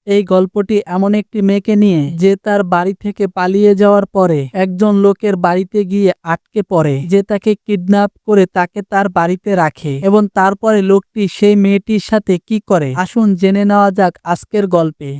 এই গল্পটি এমন একটি মেয়েকে নিয়ে যে তার বাড়ি থেকে পালিয়ে যাওয়ার পরে একজন লোকের বাড়িতে গিয়ে আটকে পড়ে, যে তাকে কিডন্যাপ করে তাকে তার বাড়িতে রাখে এবং তারপরে লোকটি সেই মেয়েটির সাথে কি করে আসুন জেনে নেওয়া যাক আজকের গল্পে।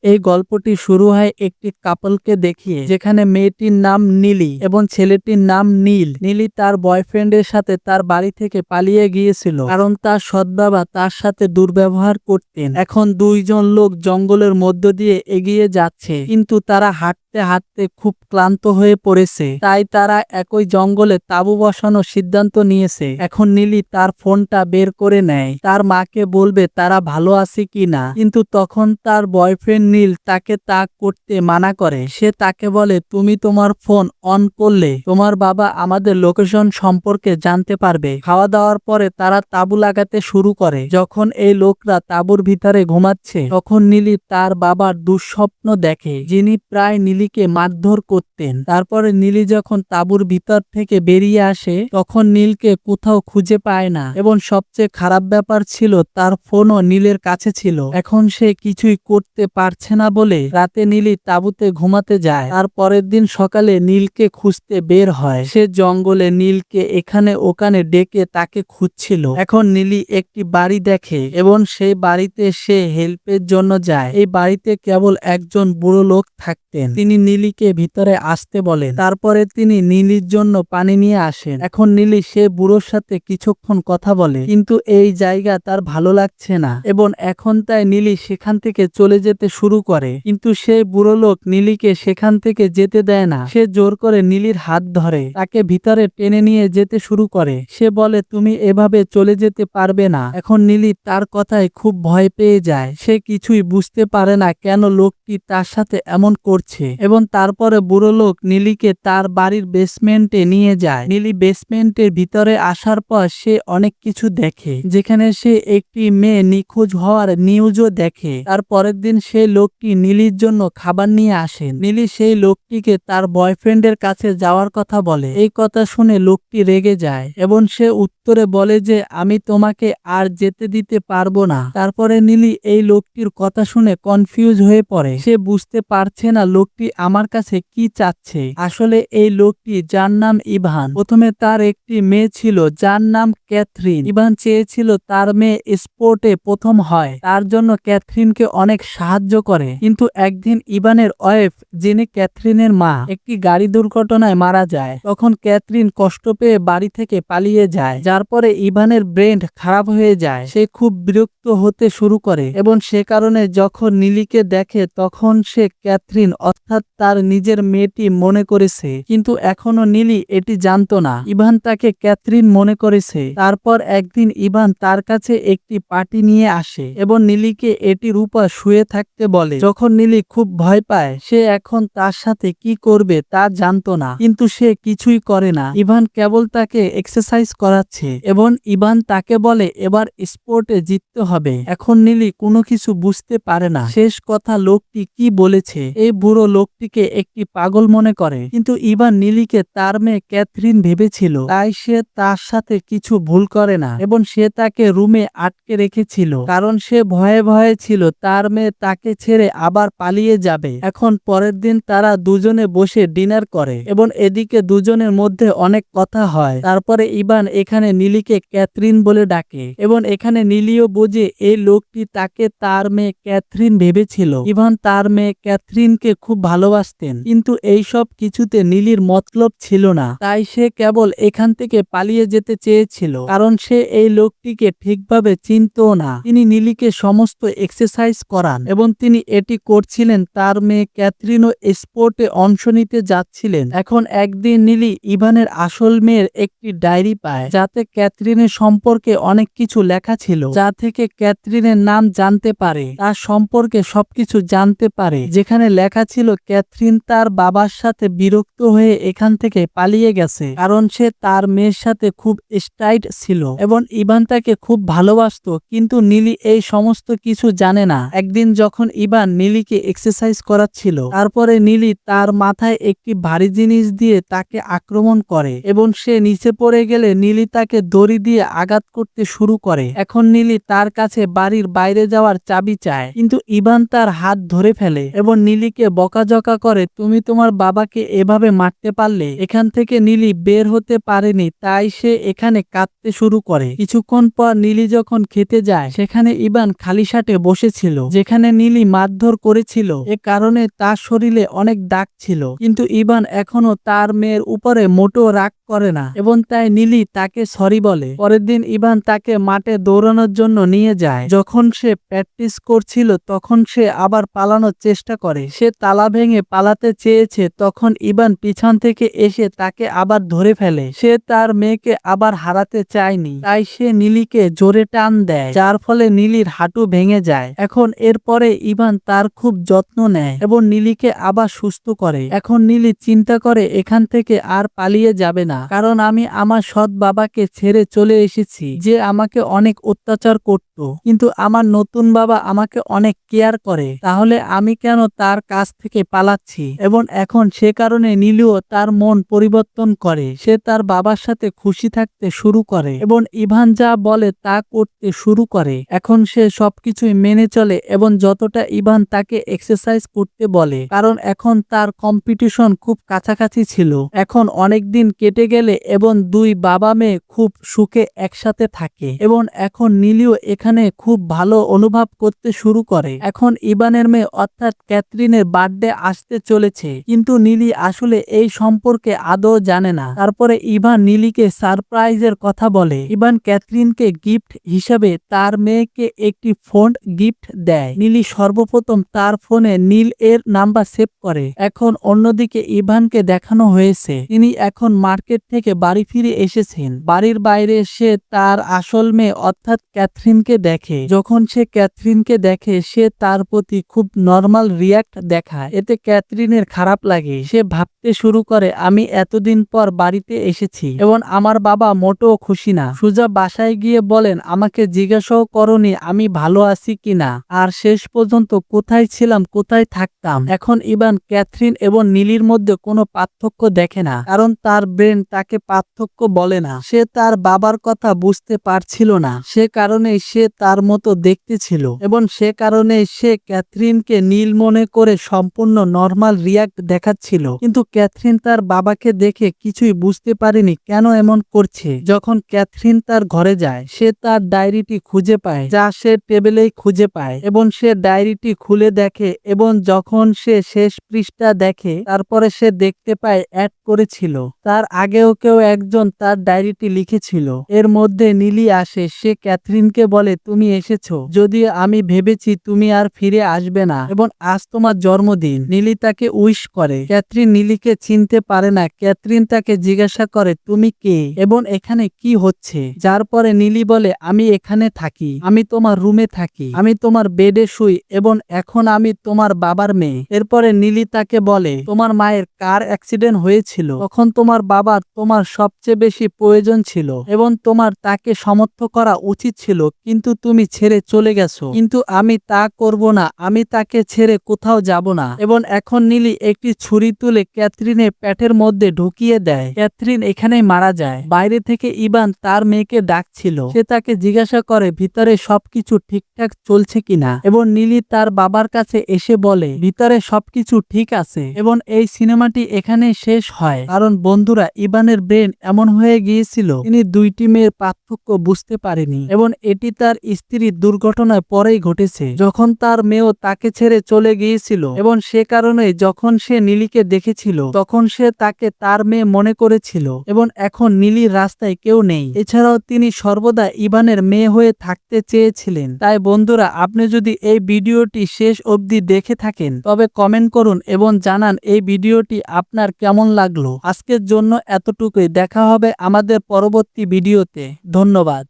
এই গল্পটি শুরু হয় একটি কাপলকে দেখিয়ে, যেখানে মেয়েটির নাম নীলি এবং ছেলেটির নাম নীল। নীলি তার বয়ফ্রেন্ডের সাথে তার বাড়ি থেকে পালিয়ে গিয়েছিল কারণ তার সৎ বাবা তার সাথে দুর্ব্যবহার করতেন। এখন দুইজন লোক জঙ্গলের মধ্য দিয়ে এগিয়ে যাচ্ছে, কিন্তু তারা হাঁটতে হাঁটতে খুব ক্লান্ত হয়ে পড়েছে, তাই তারা একই জঙ্গলে তাঁবু বসানোর সিদ্ধান্ত নিয়েছে। এখন নীলি তার ফোনটা বের করে নেয়, তার মাকে বলবে তারা ভালো আছে কিনা, কিন্তু তখন তার বয়ফ্রেন্ড নীল তাকে তা করতে মানা করে। সে তাকে বলে, তুমি তোমার ফোন অন করলে তোমার বাবা আমাদের লোকেশন সম্পর্কে জানতে পারবে। খাওয়া দাওয়ার পরে তারা তাঁবু লাগাতে শুরু করে। যখন এই লোকরা তাঁবুর ভিতরে ঘুমাচ্ছে, তখন নীলি তার বাবার দুঃস্বপ্ন দেখে, যিনি প্রায় নীলিকে মারধর করতেন। তারপরে নীলি যখন তাঁবুর ভিতর থেকে বেরিয়ে আসে, তখন নীলকে কোথাও খুঁজে পায় না এবং সবচেয়ে খারাপ ব্যাপার ছিল তার ফোনও নীলের কাছে ছিল। এখন সে কিছুই করতে পারছে না বলে রাতে নীলি তাঁবুতে ঘুমাতে যায়। তার পরের দিন সকালে নীলকে খুঁজতে বের হয়। সে জঙ্গলে নীলকে এখানে ওখানে ডেকে তাকে খুঁজছিল। এখন নীলি একটি বাড়ি দেখে এবং সেই বাড়িতে সে হেল্পের জন্য যায়। এই বাড়িতে কেবল একজন বুড়ো লোক থাকতেন। তিনি নীলিকে ভিতরে আসতে বলেন। তারপরে তিনি নীলির জন্য পানি নিয়ে আসেন। এখন নীলি সে বুড়োর সাথে কিছুক্ষণ কথা বলে, কিন্তু এই জায়গা তার ভালো লাগছে না এবং এখন তাই নীলি সেখান থেকে চলে যেতে শুরু করে। কিন্তু সেই বুড়ো লোক নীলিকে সেখান থেকে যেতে দেয় না। সে জোর করে নীলির হাত ধরে তাকে ভিতরে টেনে নিয়ে যেতে শুরু করে। সে বলে, তুমি এভাবে চলে যেতে পারবে না। এখন নীলি তার কথায় খুব ভয় পেয়ে যায়। সে কিছুই বুঝতে পারে না কেন লোকটি তার সাথে এমন করছে এবং তারপরে বুড়ো লোক নীলিকে তার বাড়ির বেসমেন্টে নিয়ে যায়। নীলি বেসমেন্টের ভিতরে আসার পর সে অনেক কিছু দেখে, যেখানে সে একটি মেয়ে নিখোঁজ হওয়ার নিউজও দেখে। তার পরের দিন সেই লোকটি নীলির জন্য খাবার নিয়ে আসেন। নীলি সেই লোকটিকে তার বয়ফ্রেন্ডের কাছে যাওয়ার কথা বলে। এই কথা শুনে লোকটি রেগে যায় এবং সে উত্তরে বলে যে, আমি তোমাকে আর যেতে দিতে পারবো না। তারপরে নীলি এই লোকটির কথা শুনে কনফিউজ হয়ে পড়ে। সে বুঝতে পারছে না লোকটি আমার কাছে কি চাচ্ছে। আসলে এই লোকটি, যার নাম ইভান, প্রথমে তার একটি মেয়ে ছিল যার নাম ক্যাথরিন। ইভান চেয়েছিল তার মেয়ে স্পোর্টে প্রথম হয়, তার জন্য ক্যাথরিনকে অনেক সাহায্য করে। কিন্তু একদিন ইভানের ওয়াইফ, যিনি ক্যাথরিনের মা, একটি গাড়ি দুর্ঘটনায় মারা যায়। তখন ক্যাথরিন কষ্ট পেয়ে বাড়ি থেকে পালিয়ে যায়, যার পরে ইভানের ব্রেন খারাপ হয়ে যায়। সে খুব বিরক্ত হতে শুরু করে এবং সে কারণে যখন নীলিকে দেখে তখন সে ক্যাথরিন অর্থাৎ তার নিজের মেয়েটি মনে করেছে, কিন্তু এখনো নীলি এটি জানতো না ইভান তাকে ক্যাথরিন মনে করেছে। তারপর একদিন ইভান তার কাছে একটি পার্টি নিয়ে আসে এবং নীলিকে এটির উপর শুয়ে থাকতে বলে। যখন নীলি খুব ভয় পায়, সে এখন তার সাথে কি করবে তা জানতো না, কিন্তু সে কিছুই করে না। ইভান কেবল তাকে এক্সারসাইজ করাচ্ছে এবং ইভান তাকে বলে এবার স্পোর্টে জিততে হবে। এখন নীলি কোনো কিছু বুঝতে পারে না শেষ কথা লোকটি কি বলেছে। এই বুড়ো লোকটিকে একটি পাগল মনে করে, কিন্তু ইভান নীলিকে তার মেয়ে ক্যাথরিন ভেবেছিল, তাই সে তার সাথে কিছু ভুল করে না এবং সে তাকে রুমে আটকে রেখেছিল কারণ সে ভয়ে ভয়ে ছিল তার মেয়ে তাকে ছেড়ে আবার পালিয়ে যাবে। এখন পরের দিন তারা দুজনে বসে ডিনার করে এবং এদিকে দুজনের মধ্যে অনেক কথা হয়। তারপরে ইভান এখানে নীলিকে ক্যাথরিন বলে ডাকে এবং এখানে নীলিও বোঝে এই লোকটি তাকে তার মেয়ে ক্যাথরিন ভেবেছিল। ইভান তার মেয়ে ক্যাথরিনকে খুব ভালোবাসতেন, কিন্তু এই সব কিছুতে নীলির মতলব ছিল না, তাই সে কেবল এখান থেকে পালিয়ে যেতে চেয়েছিল কারণ সে এই লোকটিকে ঠিকভাবে চিনতও না। তিনি নীলিকে সমস্ত এক্সারসাইজ করান এবং তিনি এটি করছিলেন তার মেয়ে ক্যাথরিনও স্পোর্টে অংশ নিতে যাচ্ছিলেন। এখন একদিন নীলি ইভানের আসল মেয়ের একটি ডায়েরি পায়, যাতে ক্যাথরিনের সম্পর্কে অনেক কিছু লেখা ছিল, যা থেকে ক্যাথরিনের নাম জানতে পারে, তার সম্পর্কে সবকিছু জানতে পারে। যেখানে লেখা ছিল ক্যাথরিন তার বাবার সাথে বিরক্ত হয়ে এখান থেকে পালিয়ে গেছে কারণ সে তার মেয়ের সাথে খুব স্ট্রাইট ছিল এবং ইভান তাকে খুব ভালোবাসতো, কিন্তু নীলি এই সমস্ত কিছু জানে না। একদিন যখন ইভান নীলিকে এক্সারসাইজ করাচ্ছিল, তারপরে নীলি তার মাথায় একটি ভারী জিনিস দিয়ে তাকে আক্রমণ করে এবং সে নিচে পড়ে গেলে নীলি তাকে তাকে দড়ি দিয়ে আঘাত করতে শুরু করে। এখন নীলি তার কাছে বাড়ির বাইরে যাওয়ার চাবি চায়, কিন্তু ইভান তার হাত ধরে ফেলে এবং নীলিকে বকাঝকা করে, তুমি তোমার বাবাকে এভাবে মারতে পারলে। এখান থেকে নীলি বের হতে পারেনি, তাই সে এখানে কাঁদতে শুরু করে। কিছুক্ষণ পর নীলি যখন খেতে যায়, সেখানে ইভান খালি শার্টে বসেছিল, যেখানে নীলি মারধর করেছিল। এ কারণে তার শরীরে অনেক দাগ ছিল, কিন্তু ইভান এখনো তার মেয়ের উপরে মোটো রাগ করে না এবং তাই নীলি তাকে সরি বলে। পরের দিন ইভান তাকে মাঠে দৌড়ানোর জন্য নিয়ে যায়। যখন সে প্র্যাকটিস করছিল তখন সে আবার পালানোর চেষ্টা করে। সে তালা ভেঙে পালাতে চেয়েছে, তখন ইভান পিছন থেকে এসে তাকে আবার ধরে ফেলে। সে তার মেয়েকে আবার হারাতে চায়নি, তাই সে নীলিকে জোরে টান দেয়, যার ফলে নীলির হাঁটু ভেঙে যায়। এখন এরপরে ইভান তার খুব যত্ন নেয় এবং নীলিকে আবার সুস্থ করে। এখন নীলি চিন্তা করে এখান থেকে আর পালিয়ে যাবে না, কারণ আমি আমার সৎ বাবাকে ছেড়ে চলে এসেছি, যে আমাকে অনেক অত্যাচার করত, কিন্তু আমার নতুন বাবা আমাকে অনেক কেয়ার করে, তাহলে আমি কেন তার কাছ থেকে পালাচ্ছি। এবং এখন সে কারণে নীলিও তার মন পরিবর্তন করে, সে তার বাবার সাথে খুশি থাকতে শুরু করে এবং ইভান যা বলে তা করতে শুরু করে। এখন সে সবকিছুই মেনে চলে এবং যতটা ইভান তাকে এক্সারসাইজ করতে বলে, কারণ এখন তার কম্পিটিশন খুব কাছাকাছি ছিল। এখন অনেক দিন কেটে গেলে এবং দুই বাবা মেয়ে খুব সুখে একসাথে থাকে এবং এখন নীলিও এখানে খুব ভালো অনুভব করতে শুরু করে। এখন ইভানের মেয়ে অর্থাৎ ক্যাথরিনের বার্থডে আসতে চলেছে, কিন্তু নীলি আসলে এই সম্পর্কে আদৌ জানে না। তারপরে ইভান নীলিকে সারপ্রাইজের কথা বলে। ইভান ক্যাথরিনকে গিফট হিসাবে তার মেয়েকে একটি ফোন গিফট দেয়। নীলি সর্বপ্রথম তার ফোনে নীল এর নাম্বার সেভ করে। এখন অন্যদিকে ইভানকে দেখানো হয়েছে তিনি এখন মার্কেট থেকে বাড়ি ফিরে এসেছেন। বাড়ির বাইরে সে তার আসল মেয়ে অর্থাৎ ক্যাথরিনকে দেখে। যখন সে ক্যাথরিনকে দেখে সে তার প্রতি খুব নর্মাল রিয়াক্ট দেখায়। এতে ক্যাথরিনের খারাপ লাগে। সে ভাবতে শুরু করে, আমি এতদিন পর বাড়িতে এসেছি এবং আমার বাবা মোটেও খুশি না। সুজা বাসায় গিয়ে বলেন, আমাকে জিজ্ঞাসাও করনি আমি ভালো আছি কিনা, আর শেষ পর্যন্ত কোথায় ছিলাম কোথায় থাকতাম। এখন ইভান ক্যাথরিন এবং নীলির মধ্যে কোনো পার্থক্য দেখে না, কারণ তার ব্রেন তাকে পার্থক্য বলে না। সে তার বাবার কথা বুঝতে পারছিল না, সে কারণে সে তার মতো দেখতে ছিল এবং সে কারণে সে ক্যাথরিনকে নীল মনে করে সম্পূর্ণ নর্মাল রিয়াক্ট দেখাচ্ছিল। কিন্তু ক্যাথরিন তার বাবাকে দেখে কিছুই বুঝতে পারেনি কেন এমন করছে। যখন ক্যাথরিন তার ঘরে যায় সে তার ডায়েরিটি খুঁজে পায়, যা সে টেবিলেই খুঁজে পায় এবং সে ডায়েরিটি খুলে দেখে এবং যখন সে শেষ পৃষ্ঠা দেখে তারপরে সে দেখতে পায় অ্যাড করেছিল তার আগেও কেউ একজন তার ডায়েরিটি লিখেছিল। এর মধ্যে নীলি আসে, সে ক্যাথরিনকে বলে, তুমি এসেছো, যদিও আমি ভেবেছি তুমি আর ফিরে আসবে না এবং আজ তোমার জন্মদিন। নীলি তাকে উইশ করে। ক্যাথরিন নীলিকে চিনতে পারে না। ক্যাথরিন তাকে জিজ্ঞাসা করে, তুমি কে এবং এখানে কি হচ্ছে? যার পরে নীলি বলে, আমি এখানে থাকি, আমি তোমার রুমে থাকি, আমি তোমার বেডে শুই এবং এখন আমি তোমার বাবার মেয়ে। এরপরে নীলি তাকে বলে, তোমার মায়ের কার অ্যাক্সিডেন্ট হয়েছিল, তখন তোমার বাবার তোমার সবচেয়ে বেশি প্রয়োজন ছিল এবং তোমার তাকে সমর্থ করা উচিত ছিল, কিন্তু তুমি ছেড়ে চলে গেছো। কিন্তু আমি তা করব না, আমি তাকে ছেড়ে কোথাও যাব না। এবং এখন নীলি একটি ছুরি তুলে ক্যাথরিনের পেটের মধ্যে ঢুকিয়ে দেয়। ক্যাথরিন এখানেই মারা যায়। বাইরে থেকে ইভান তার মেয়েকে ডাকছিল। সে তাকে জিজ্ঞাসা করে ভিতরে সবকিছু ঠিকঠাক চলছে কিনা এবং নীলি তার বাবার কাছে এসে বলে ভিতরে সবকিছু ঠিক আছে। এবং এই সিনেমাটি এখানে শেষ হয়, কারণ বন্ধুরা ইভানের ব্রেন এমন হয়ে গিয়েছিল তিনি দুইটি মেয়ের পার্থক্য বুঝতে পারেনি এবং এটি তার স্ত্রীর দুর্ঘটনায় পরেই ঘটেছে, যখন তার মেয়েও তাকে ছেড়ে চলে গিয়েছিল এবং সে কারণে যখন সে নীলিকে দেখেছিল তখন সে তাকে তার মেয়ে মনে করেছিল এবং এখন নীলির রাস্তায় কেউ নেই। এছাড়াও তিনি সর্বদা ইভানের মেয়ে হয়ে থাকতে চেয়েছিলেন। তাই বন্ধুরা আপনি যদি এই ভিডিওটি শেষ অবধি দেখে থাকেন তবে কমেন্ট করুন এবং জানান এই ভিডিওটি আপনার কেমন লাগলো। আজকের জন্য এতটুকুই, দেখা হবে আমাদের পরবর্তী ভিডিওতে। ধন্যবাদ।